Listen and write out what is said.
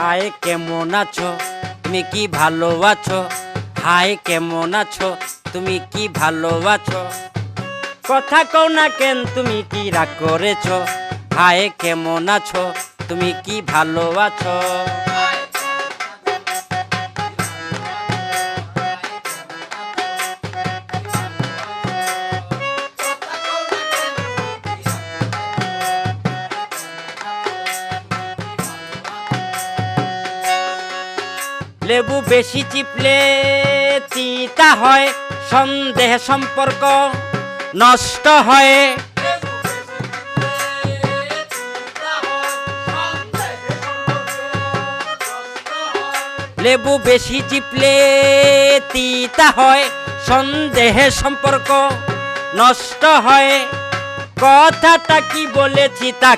High কেমন আছো তুমি কি ভালো আছো? হাই কেমন আছো তুমি কি ভালো আছো? কথা কও না কেন তুমি কি রাগ করেছো? হাই কেমন আছো তুমি কি ভালো আছো? লেবু বেশি চিপলে তিতা হয়, সন্দেহ সম্পর্ক নষ্ট হয়। লেবু বেশি চিপলে তিতা হয়, সন্দেহে সম্পর্ক নষ্ট হয়। কথাটা কি বলেছি তা